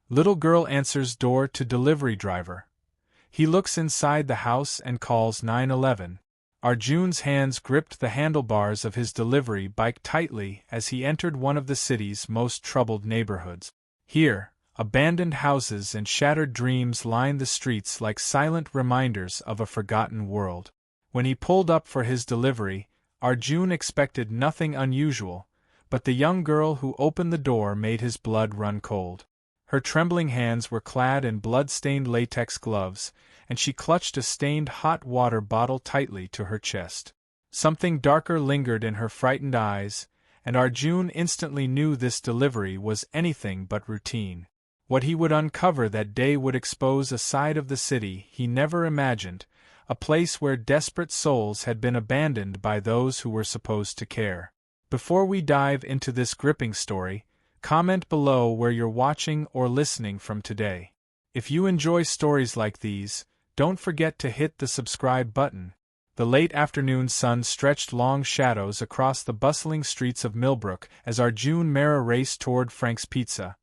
Little girl answers door to delivery driver. He looks inside the house and calls 911. Arjun's hands gripped the handlebars of his delivery bike tightly as he entered one of the city's most troubled neighborhoods. Here, abandoned houses and shattered dreams lined the streets like silent reminders of a forgotten world. When he pulled up for his delivery, Arjun expected nothing unusual, but the young girl who opened the door made his blood run cold. Her trembling hands were clad in blood-stained latex gloves, and she clutched a stained hot water bottle tightly to her chest. Something darker lingered in her frightened eyes, and Arjun instantly knew this delivery was anything but routine. What he would uncover that day would expose a side of the city he never imagined, a place where desperate souls had been abandoned by those who were supposed to care. Before we dive into this gripping story, comment below where you're watching or listening from today. If you enjoy stories like these, don't forget to hit the subscribe button. The late afternoon sun stretched long shadows across the bustling streets of Millbrook as Arjun Mehra raced toward Frank's Pizza,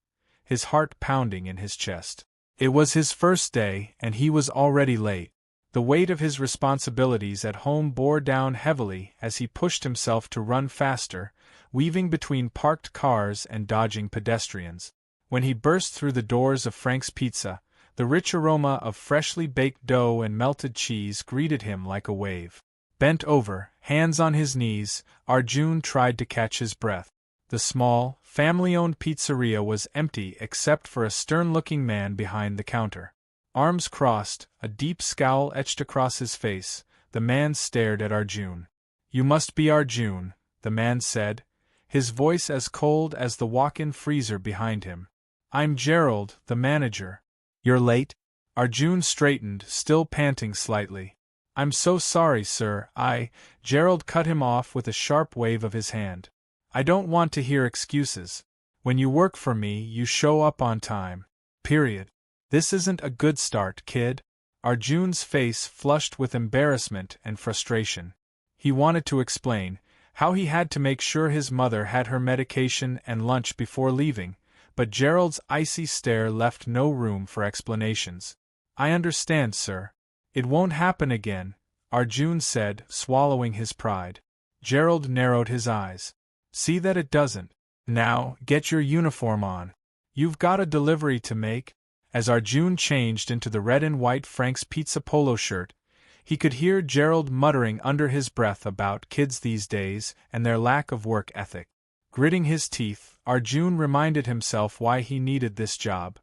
his heart pounding in his chest. It was his first day, and he was already late. The weight of his responsibilities at home bore down heavily as he pushed himself to run faster, weaving between parked cars and dodging pedestrians. When he burst through the doors of Frank's Pizza, the rich aroma of freshly baked dough and melted cheese greeted him like a wave. Bent over, hands on his knees, Arjun tried to catch his breath. The small, family-owned pizzeria was empty except for a stern-looking man behind the counter. Arms crossed, a deep scowl etched across his face, the man stared at Arjun. "You must be Arjun," the man said, his voice as cold as the walk-in freezer behind him. "I'm Gerald, the manager." "You're late?" Arjun straightened, still panting slightly. "I'm so sorry, sir, Gerald cut him off with a sharp wave of his hand. "I don't want to hear excuses. When you work for me, you show up on time. Period. This isn't a good start, kid." Arjun's face flushed with embarrassment and frustration. He wanted to explain how he had to make sure his mother had her medication and lunch before leaving, but Gerald's icy stare left no room for explanations. "I understand, sir. It won't happen again," Arjun said, swallowing his pride. Gerald narrowed his eyes. "See that it doesn't. Now, get your uniform on. You've got a delivery to make." As Arjun changed into the red and white Frank's Pizza polo shirt, he could hear Gerald muttering under his breath about kids these days and their lack of work ethic. Gritting his teeth, Arjun reminded himself why he needed this job.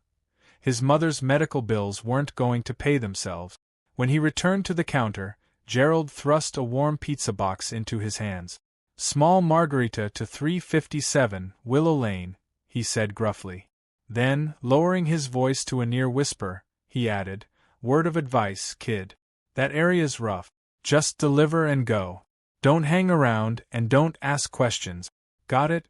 His mother's medical bills weren't going to pay themselves. When he returned to the counter, Gerald thrust a warm pizza box into his hands. "Small margarita to 357, Willow Lane," he said gruffly. Then, lowering his voice to a near whisper, he added, "Word of advice, kid. That area's rough. Just deliver and go. Don't hang around and don't ask questions. Got it?"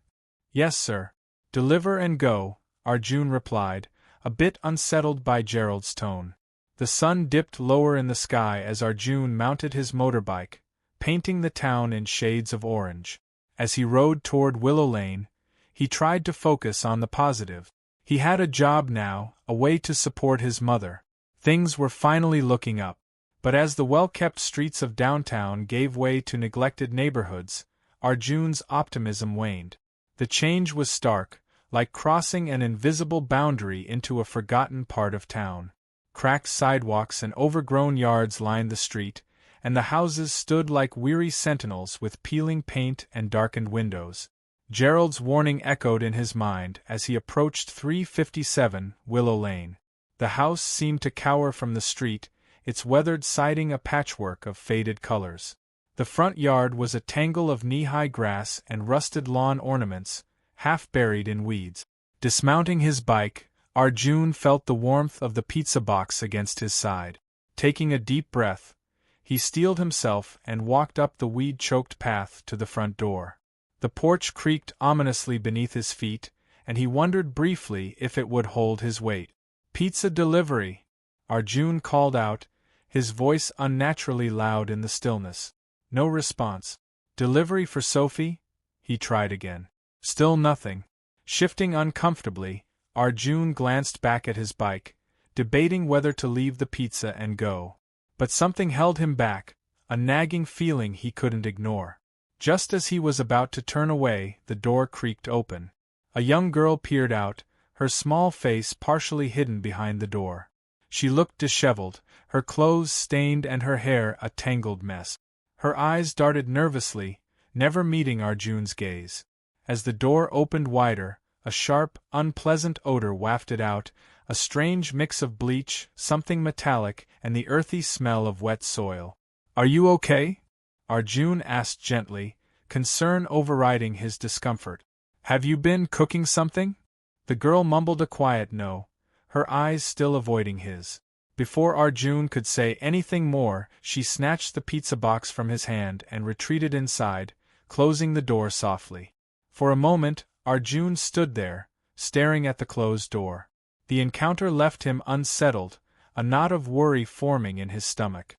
"Yes, sir. Deliver and go," Arjun replied, a bit unsettled by Gerald's tone. The sun dipped lower in the sky as Arjun mounted his motorbike, painting the town in shades of orange. As he rode toward Willow Lane, he tried to focus on the positive. He had a job now, a way to support his mother. Things were finally looking up. But as the well-kept streets of downtown gave way to neglected neighborhoods, Arjun's optimism waned. The change was stark, like crossing an invisible boundary into a forgotten part of town. Cracked sidewalks and overgrown yards lined the street, and the houses stood like weary sentinels with peeling paint and darkened windows. Gerald's warning echoed in his mind as he approached 357 Willow Lane. The house seemed to cower from the street, its weathered siding a patchwork of faded colors. The front yard was a tangle of knee-high grass and rusted lawn ornaments, half buried in weeds. Dismounting his bike, Arjun felt the warmth of the pizza box against his side. Taking a deep breath, he steeled himself and walked up the weed-choked path to the front door. The porch creaked ominously beneath his feet, and he wondered briefly if it would hold his weight. "Pizza delivery," Arjun called out, his voice unnaturally loud in the stillness. No response. "Delivery for Sophie?" He tried again. Still nothing. Shifting uncomfortably, Arjun glanced back at his bike, debating whether to leave the pizza and go. But something held him back, a nagging feeling he couldn't ignore. Just as he was about to turn away, the door creaked open. A young girl peered out, her small face partially hidden behind the door. She looked disheveled, her clothes stained and her hair a tangled mess. Her eyes darted nervously, never meeting Arjun's gaze. As the door opened wider, a sharp, unpleasant odor wafted out, a strange mix of bleach, something metallic, and the earthy smell of wet soil. "Are you okay?" Arjun asked gently, concern overriding his discomfort. "Have you been cooking something?" The girl mumbled a quiet no, her eyes still avoiding his. Before Arjun could say anything more, she snatched the pizza box from his hand and retreated inside, closing the door softly. For a moment, Arjun stood there, staring at the closed door. The encounter left him unsettled, a knot of worry forming in his stomach.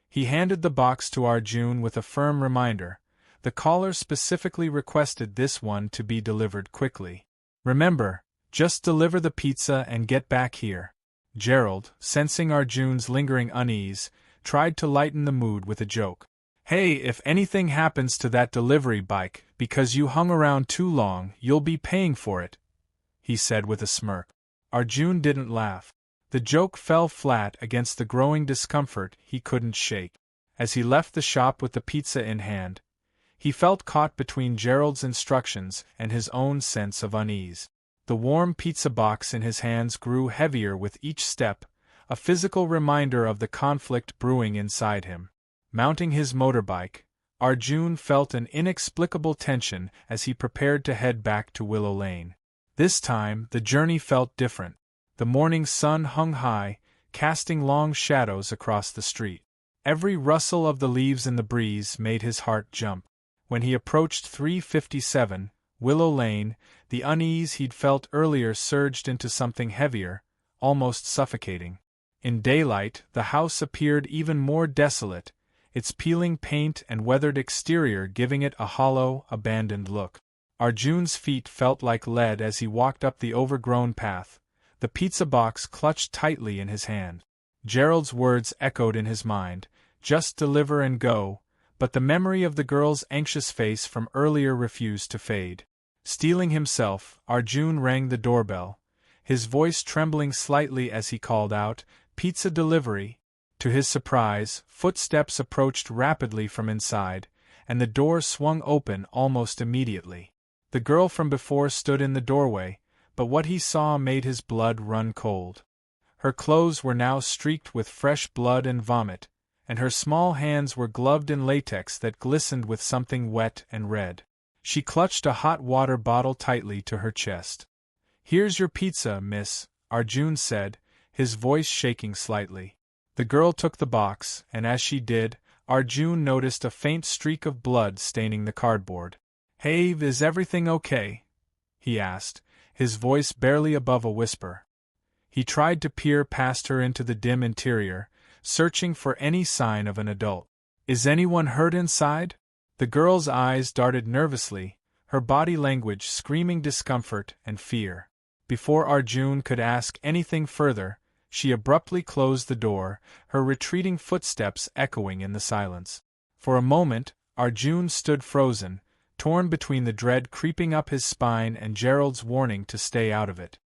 He handed the box to Arjun with a firm reminder. The caller specifically requested this one to be delivered quickly. "Remember, just deliver the pizza and get back here." Gerald, sensing Arjun's lingering unease, tried to lighten the mood with a joke. "Hey, if anything happens to that delivery bike because you hung around too long, you'll be paying for it," he said with a smirk. Arjun didn't laugh. The joke fell flat against the growing discomfort he couldn't shake. As he left the shop with the pizza in hand, he felt caught between Gerald's instructions and his own sense of unease. The warm pizza box in his hands grew heavier with each step, a physical reminder of the conflict brewing inside him. Mounting his motorbike, Arjun felt an inexplicable tension as he prepared to head back to Willow Lane. This time, the journey felt different. The morning sun hung high, casting long shadows across the street. Every rustle of the leaves in the breeze made his heart jump. When he approached 357, Willow Lane, the unease he'd felt earlier surged into something heavier, almost suffocating. In daylight, the house appeared even more desolate, its peeling paint and weathered exterior giving it a hollow, abandoned look. Arjun's feet felt like lead as he walked up the overgrown path, the pizza box clutched tightly in his hand. Gerald's words echoed in his mind, "Just deliver and go," but the memory of the girl's anxious face from earlier refused to fade. Steeling himself, Arjun rang the doorbell, his voice trembling slightly as he called out, "Pizza delivery." To his surprise, footsteps approached rapidly from inside, and the door swung open almost immediately. The girl from before stood in the doorway, but what he saw made his blood run cold. Her clothes were now streaked with fresh blood and vomit, and her small hands were gloved in latex that glistened with something wet and red. She clutched a hot water bottle tightly to her chest. "Here's your pizza, miss," Arjun said, his voice shaking slightly. The girl took the box, and as she did, Arjun noticed a faint streak of blood staining the cardboard. "Hey, is everything okay?" he asked, his voice barely above a whisper. He tried to peer past her into the dim interior, searching for any sign of an adult. "Is anyone hurt inside?" The girl's eyes darted nervously, her body language screaming discomfort and fear. Before Arjun could ask anything further, she abruptly closed the door, her retreating footsteps echoing in the silence. For a moment, Arjun stood frozen, torn between the dread creeping up his spine and Gerald's warning to stay out of it.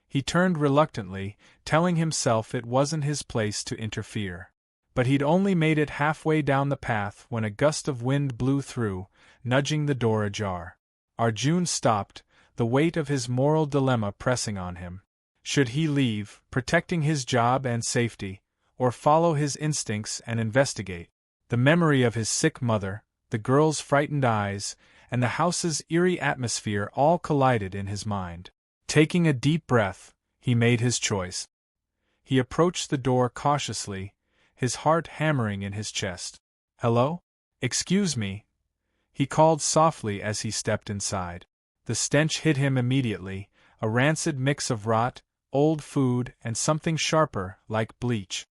He turned reluctantly, telling himself it wasn't his place to interfere. But he'd only made it halfway down the path when a gust of wind blew through, nudging the door ajar. Arjun stopped, the weight of his moral dilemma pressing on him. Should he leave, protecting his job and safety, or follow his instincts and investigate? The memory of his sick mother, the girl's frightened eyes, and the house's eerie atmosphere all collided in his mind. Taking a deep breath, he made his choice. He approached the door cautiously, his heart hammering in his chest. "Hello? Excuse me," he called softly as he stepped inside. The stench hit him immediately, a rancid mix of rot, old food, and something sharper, like bleach.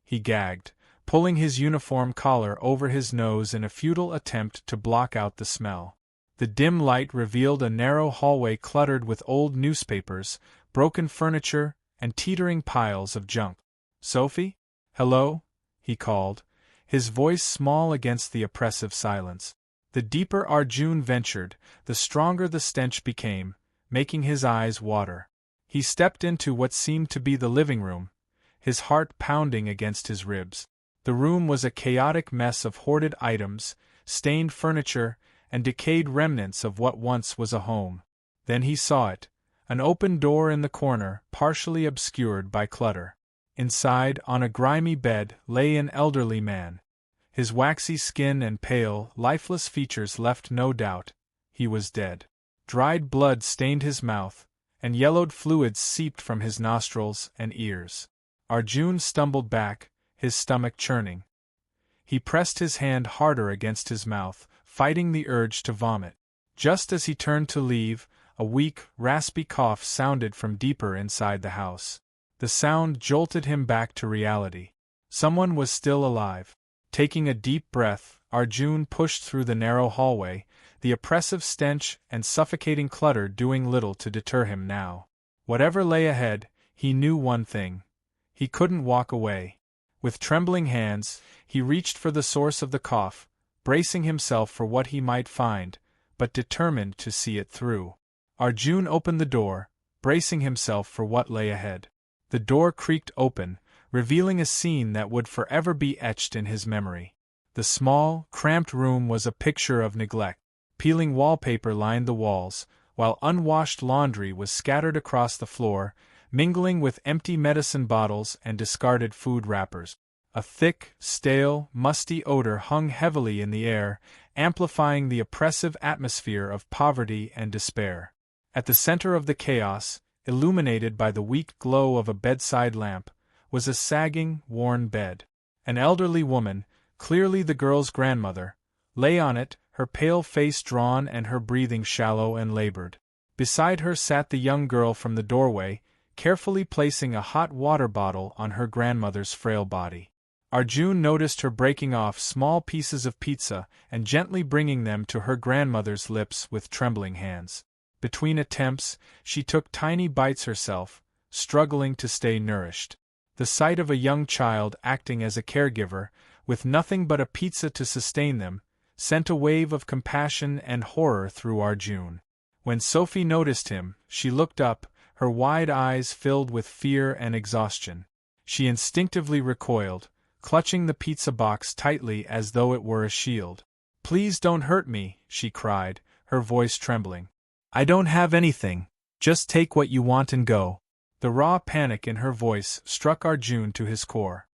He gagged, pulling his uniform collar over his nose in a futile attempt to block out the smell. The dim light revealed a narrow hallway cluttered with old newspapers, broken furniture, and teetering piles of junk. "Sophie? Hello?" he called, his voice small against the oppressive silence. The deeper Arjun ventured, the stronger the stench became, making his eyes water. He stepped into what seemed to be the living room, his heart pounding against his ribs. The room was a chaotic mess of hoarded items, stained furniture, and decayed remnants of what once was a home. Then he saw it, an open door in the corner, partially obscured by clutter. Inside, on a grimy bed, lay an elderly man. His waxy skin and pale, lifeless features left no doubt. He was dead. Dried blood stained his mouth, and yellowed fluids seeped from his nostrils and ears. Arjun stumbled back, his stomach churning. He pressed his hand harder against his mouth, fighting the urge to vomit. Just as he turned to leave, a weak, raspy cough sounded from deeper inside the house. The sound jolted him back to reality. Someone was still alive. Taking a deep breath, Arjun pushed through the narrow hallway, the oppressive stench and suffocating clutter doing little to deter him now. Whatever lay ahead, he knew one thing. He couldn't walk away. With trembling hands, he reached for the source of the cough, bracing himself for what he might find, but determined to see it through. Arjun opened the door, bracing himself for what lay ahead. The door creaked open, revealing a scene that would forever be etched in his memory. The small, cramped room was a picture of neglect. Peeling wallpaper lined the walls, while unwashed laundry was scattered across the floor, mingling with empty medicine bottles and discarded food wrappers. A thick, stale, musty odor hung heavily in the air, amplifying the oppressive atmosphere of poverty and despair. At the center of the chaos, illuminated by the weak glow of a bedside lamp, was a sagging, worn bed. An elderly woman, clearly the girl's grandmother, lay on it, her pale face drawn and her breathing shallow and labored. Beside her sat the young girl from the doorway, carefully placing a hot water bottle on her grandmother's frail body. Arjun noticed her breaking off small pieces of pizza and gently bringing them to her grandmother's lips with trembling hands. Between attempts, she took tiny bites herself, struggling to stay nourished. The sight of a young child acting as a caregiver, with nothing but a pizza to sustain them, sent a wave of compassion and horror through Arjun. When Sophie noticed him, she looked up, her wide eyes filled with fear and exhaustion. She instinctively recoiled, clutching the pizza box tightly as though it were a shield. "Please don't hurt me," she cried, her voice trembling. "I don't have anything. Just take what you want and go." The raw panic in her voice struck Arjun to his core.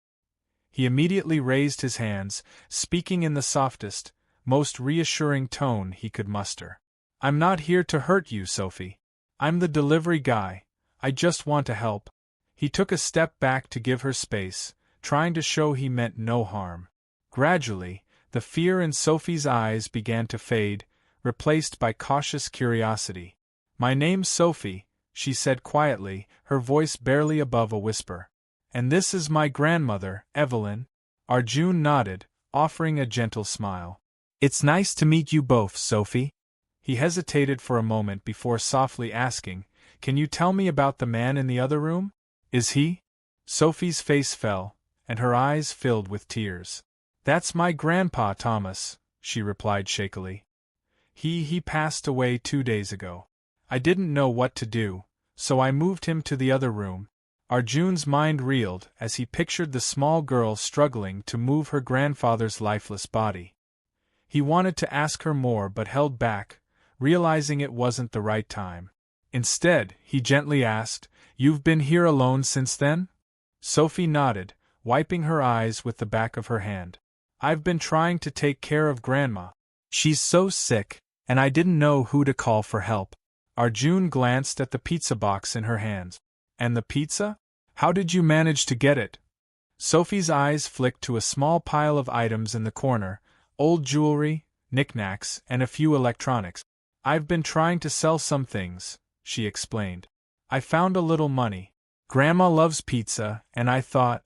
He immediately raised his hands, speaking in the softest, most reassuring tone he could muster. "I'm not here to hurt you, Sophie. I'm the delivery guy. I just want to help." He took a step back to give her space, trying to show he meant no harm. Gradually, the fear in Sophie's eyes began to fade, replaced by cautious curiosity. "My name's Sophie," she said quietly, her voice barely above a whisper. "And this is my grandmother, Evelyn." Arjun nodded, offering a gentle smile. "It's nice to meet you both, Sophie." He hesitated for a moment before softly asking, "Can you tell me about the man in the other room? Is he?" Sophie's face fell, and her eyes filled with tears. "That's my grandpa Thomas," she replied shakily. He passed away 2 days ago. I didn't know what to do, so I moved him to the other room." Arjun's mind reeled as he pictured the small girl struggling to move her grandfather's lifeless body. He wanted to ask her more but held back, realizing it wasn't the right time. Instead, he gently asked, "You've been here alone since then?" Sophie nodded, wiping her eyes with the back of her hand. "I've been trying to take care of Grandma. She's so sick, and I didn't know who to call for help." Arjun glanced at the pizza box in her hands. "And the pizza? How did you manage to get it?" Sophie's eyes flicked to a small pile of items in the corner, old jewelry, knickknacks, and a few electronics. "I've been trying to sell some things," she explained. "I found a little money. Grandma loves pizza, and I thought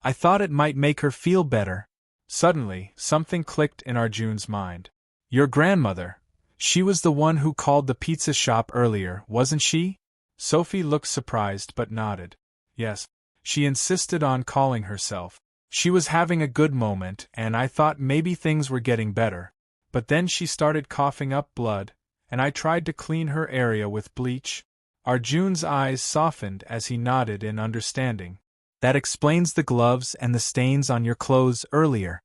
it might make her feel better." Suddenly, something clicked in Arjun's mind. "Your grandmother. She was the one who called the pizza shop earlier, wasn't she? Sophie looked surprised but nodded. Yes. She insisted on calling herself. She was having a good moment, and I thought maybe things were getting better. But then she started coughing up blood, and I tried to clean her area with bleach. Arjun's eyes softened as he nodded in understanding. That explains the gloves and the stains on your clothes earlier.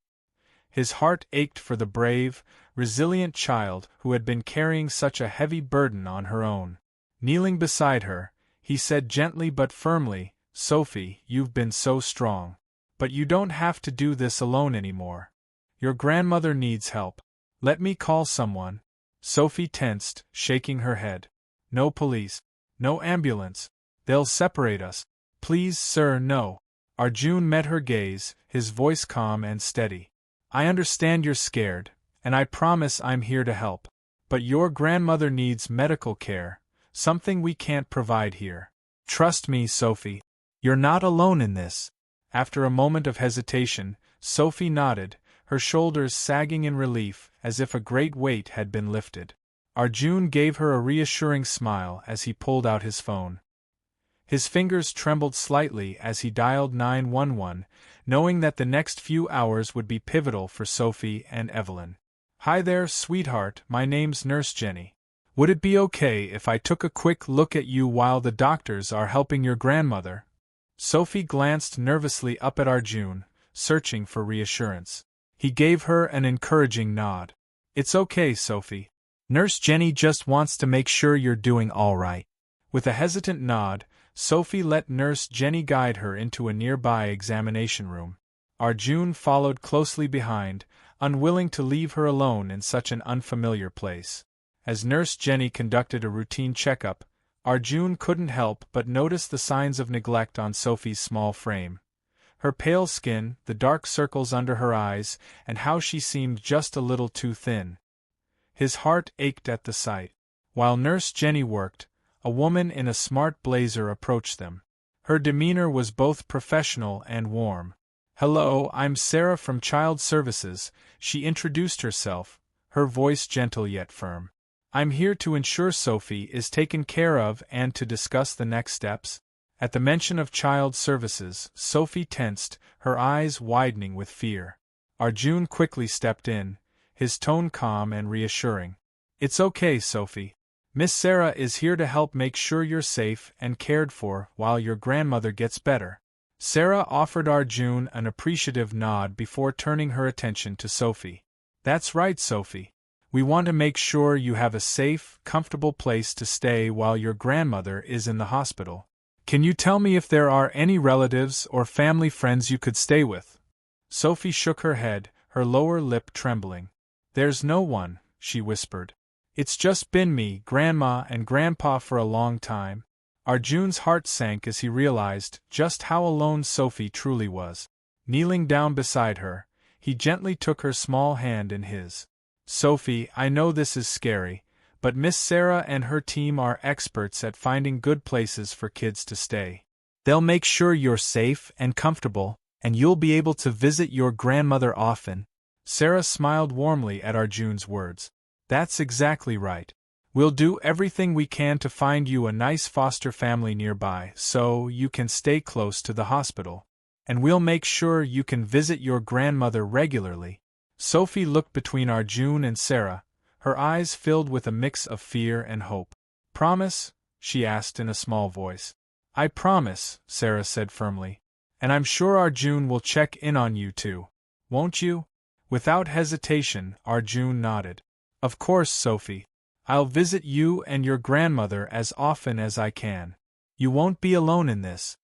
His heart ached for the brave, resilient child who had been carrying such a heavy burden on her own. Kneeling beside her, he said gently but firmly, "Sophie, you've been so strong. But you don't have to do this alone anymore. Your grandmother needs help. Let me call someone." Sophie tensed, shaking her head. "No police. No ambulance. They'll separate us. Please, sir, no." Arjun met her gaze, his voice calm and steady. "I understand you're scared, and I promise I'm here to help. But your grandmother needs medical care, something we can't provide here. Trust me, Sophie. You're not alone in this." After a moment of hesitation, Sophie nodded, her shoulders sagging in relief as if a great weight had been lifted. Arjun gave her a reassuring smile as he pulled out his phone. His fingers trembled slightly as he dialed 911, knowing that the next few hours would be pivotal for Sophie and Evelyn. "Hi there, sweetheart, my name's Nurse Jenny. Would it be okay if I took a quick look at you while the doctors are helping your grandmother?" Sophie glanced nervously up at Arjun, searching for reassurance. He gave her an encouraging nod. "It's okay, Sophie. Nurse Jenny just wants to make sure you're doing all right." With a hesitant nod, Sophie let Nurse Jenny guide her into a nearby examination room. Arjun followed closely behind, unwilling to leave her alone in such an unfamiliar place. As Nurse Jenny conducted a routine checkup, Arjun couldn't help but notice the signs of neglect on Sophie's small frame. Her pale skin, the dark circles under her eyes, and how she seemed just a little too thin. His heart ached at the sight. While Nurse Jenny worked, a woman in a smart blazer approached them. Her demeanor was both professional and warm. "Hello, I'm Sarah from Child Services," she introduced herself, her voice gentle yet firm. "I'm here to ensure Sophie is taken care of and to discuss the next steps." At the mention of Child Services, Sophie tensed, her eyes widening with fear. Arjun quickly stepped in, his tone calm and reassuring. "It's okay, Sophie. Miss Sarah is here to help make sure you're safe and cared for while your grandmother gets better." Sarah offered Arjun an appreciative nod before turning her attention to Sophie. "That's right, Sophie. We want to make sure you have a safe, comfortable place to stay while your grandmother is in the hospital. Can you tell me if there are any relatives or family friends you could stay with?" Sophie shook her head, her lower lip trembling. "There's no one," she whispered. "It's just been me, Grandma, and Grandpa for a long time." Arjun's heart sank as he realized just how alone Sophie truly was. Kneeling down beside her, he gently took her small hand in his. "Sophie, I know this is scary, but Miss Sarah and her team are experts at finding good places for kids to stay. They'll make sure you're safe and comfortable, and you'll be able to visit your grandmother often." Sarah smiled warmly at Arjun's words. "That's exactly right. We'll do everything we can to find you a nice foster family nearby so you can stay close to the hospital. And we'll make sure you can visit your grandmother regularly." Sophie looked between Arjun and Sarah, her eyes filled with a mix of fear and hope. "Promise?" she asked in a small voice. "I promise," Sarah said firmly. "And I'm sure Arjun will check in on you too. Won't you?" Without hesitation, Arjun nodded. "Of course, Sophie. I'll visit you and your grandmother as often as I can. You won't be alone in this."